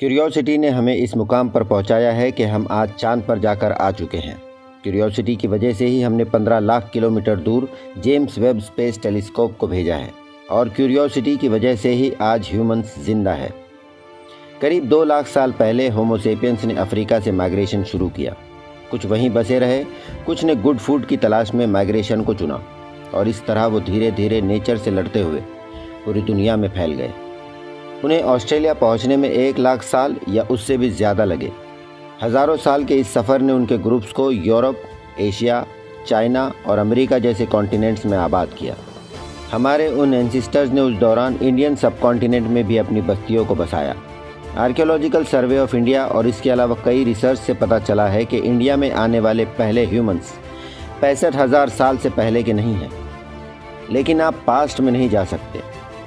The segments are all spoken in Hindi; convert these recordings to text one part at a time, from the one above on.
क्यूरियोसिटी ने हमें इस मुकाम पर पहुंचाया है कि हम आज चांद पर जाकर आ चुके हैं। क्यूरियोसिटी की वजह से ही हमने 15 लाख किलोमीटर दूर जेम्स वेब स्पेस टेलीस्कोप को भेजा है और क्यूरियोसिटी की वजह से ही आज ह्यूमंस जिंदा है। करीब 2 लाख साल पहले होमो सेपियंस ने अफ्रीका से माइग्रेशन शुरू किया। कुछ वहीं बसे रहे, कुछ ने गुड फूड की तलाश में माइग्रेशन को चुना और इस तरह वो धीरे धीरे नेचर से लड़ते हुए पूरी दुनिया में फैल गए। उन्हें ऑस्ट्रेलिया पहुंचने में 1 लाख साल या उससे भी ज़्यादा लगे। हज़ारों साल के इस सफ़र ने उनके ग्रुप्स को यूरोप, एशिया, चाइना और अमेरिका जैसे कॉन्टिनेंट्स में आबाद किया। हमारे उन एंसेस्टर्स ने उस दौरान इंडियन सब कॉन्टिनेंट में भी अपनी बस्तियों को बसाया। आर्कियोलॉजिकल सर्वे ऑफ इंडिया और इसके अलावा कई रिसर्च से पता चला है कि इंडिया में आने वाले पहले ह्यूमंस 65,000 साल से पहले के नहीं हैं। लेकिन आप पास्ट में नहीं जा सकते,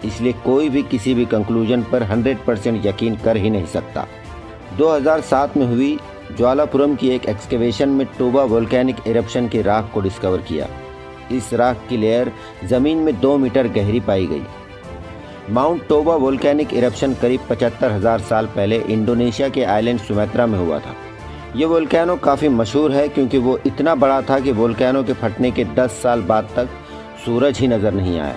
इसलिए कोई भी किसी भी कंक्लूजन पर 100% यकीन कर ही नहीं सकता। 2007 में हुई ज्वालापुरम की एक एक्सकेवेशन में टोबा वोल्केनिक इरप्शन की राख को डिस्कवर किया। इस राख की लेयर ज़मीन में 2 मीटर गहरी पाई गई। माउंट टोबा वोल्केनिक इरप्शन करीब 75,000 साल पहले इंडोनेशिया के आइलैंड सुमात्रा में हुआ था। ये वोल्केनो काफ़ी मशहूर है क्योंकि वो इतना बड़ा था कि वोल्केनो के फटने के 10 साल बाद तक सूरज ही नज़र नहीं आया।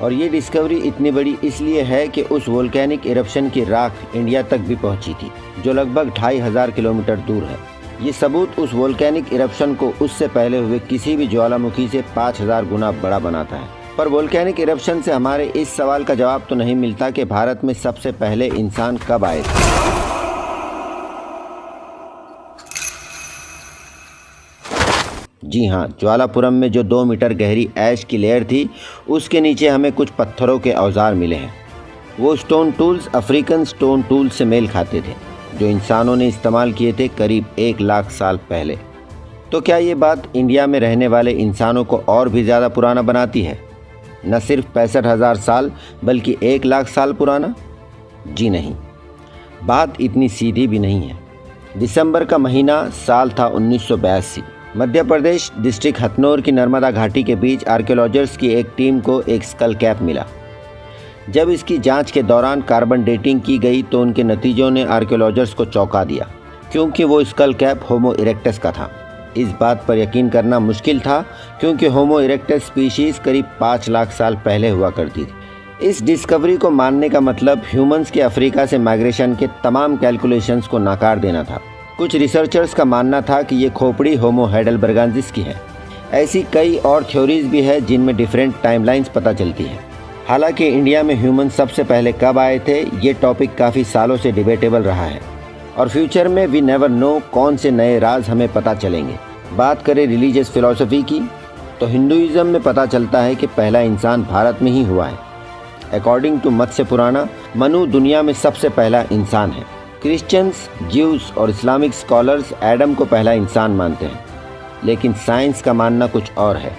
और ये डिस्कवरी इतनी बड़ी इसलिए है कि उस वोल्केनिक इरप्शन की राख इंडिया तक भी पहुंची थी, जो लगभग 2500 किलोमीटर दूर है। ये सबूत उस वोल्केनिक इरप्शन को उससे पहले हुए किसी भी ज्वालामुखी से 5000 गुना बड़ा बनाता है। पर वोल्केनिक इरप्शन से हमारे इस सवाल का जवाब तो नहीं मिलता कि भारत में सबसे पहले इंसान कब आए थे। जी हाँ, ज्वालापुरम में जो 2 मीटर गहरी ऐश की लेयर थी, उसके नीचे हमें कुछ पत्थरों के औजार मिले हैं। वो stone tools African stone tools से मेल खाते थे, जो इंसानों ने इस्तेमाल किए थे करीब 1 लाख साल पहले। तो क्या ये बात इंडिया में रहने वाले इंसानों को और भी ज़्यादा पुराना बनाती है? न सिर्फ 65,000 साल बल्कि 1 लाख साल पुराना? जी नहीं, बात इतनी सीधी भी नहीं है। दिसंबर का महीना, साल था 1982। मध्य प्रदेश डिस्ट्रिक्ट हथनोर की नर्मदा घाटी के बीच आर्कियोलॉजर्स की एक टीम को एक स्कल कैप मिला। जब इसकी जांच के दौरान कार्बन डेटिंग की गई तो उनके नतीजों ने आर्कियोलॉजर्स को चौंका दिया, क्योंकि वो स्कल कैप होमो इरेक्टस का था। इस बात पर यकीन करना मुश्किल था क्योंकि होमो इरेक्टस स्पीशीज़ करीब 5 लाख साल पहले हुआ करती थी। इस डिस्कवरी को मानने का मतलब ह्यूमंस के अफ्रीका से माइग्रेशन के तमाम कैलकुलेशंस को नकार देना था। कुछ रिसर्चर्स का मानना था कि ये खोपड़ी होमो heidelbergensis की है। ऐसी कई और थ्योरीज भी है जिनमें डिफरेंट टाइमलाइंस पता चलती हैं। हालांकि इंडिया में ह्यूमन सबसे पहले कब आए थे, ये टॉपिक काफ़ी सालों से डिबेटेबल रहा है और फ्यूचर में वी नेवर नो कौन से नए राज हमें पता चलेंगे। बात करें रिलीजियस फिलॉसफी की, तो हिंदुइज़्म में पता चलता है कि पहला इंसान भारत में ही हुआ है। अकॉर्डिंग टू मत्स्य पुराण, मनु दुनिया में सबसे पहला इंसान है। क्रिश्चियंस, ज्यूस और इस्लामिक स्कॉलर्स एडम को पहला इंसान मानते हैं, लेकिन साइंस का मानना कुछ और है।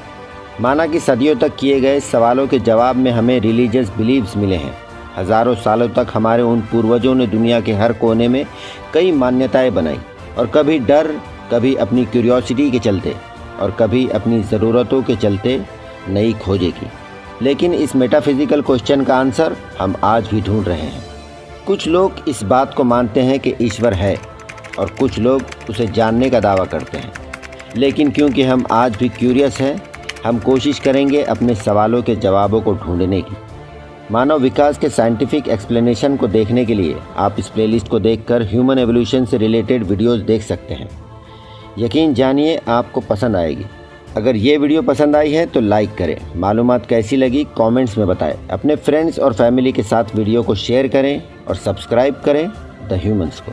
माना कि सदियों तक किए गए सवालों के जवाब में हमें रिलीजियस बिलीव्स मिले हैं। हज़ारों सालों तक हमारे उन पूर्वजों ने दुनिया के हर कोने में कई मान्यताएं बनाई, और कभी डर, कभी अपनी क्यूरियोसिटी के चलते और कभी अपनी ज़रूरतों के चलते नई खोजें की। लेकिन इस मेटाफिज़िकल क्वेश्चन का आंसर हम आज भी ढूंढ रहे हैं। कुछ लोग इस बात को मानते हैं कि ईश्वर है और कुछ लोग उसे जानने का दावा करते हैं। लेकिन क्योंकि हम आज भी क्यूरियस हैं, हम कोशिश करेंगे अपने सवालों के जवाबों को ढूंढने की। मानव विकास के साइंटिफिक एक्सप्लेनेशन को देखने के लिए आप इस प्लेलिस्ट को देखकर ह्यूमन एवोल्यूशन से रिलेटेड वीडियोस देख सकते हैं। यकीन जानिए आपको पसंद आएगी। अगर ये वीडियो पसंद आई है तो लाइक करें। मालूमात कैसी लगी कमेंट्स में बताएं। अपने फ्रेंड्स और फैमिली के साथ वीडियो को शेयर करें और सब्सक्राइब करें द ह्यूमंस को।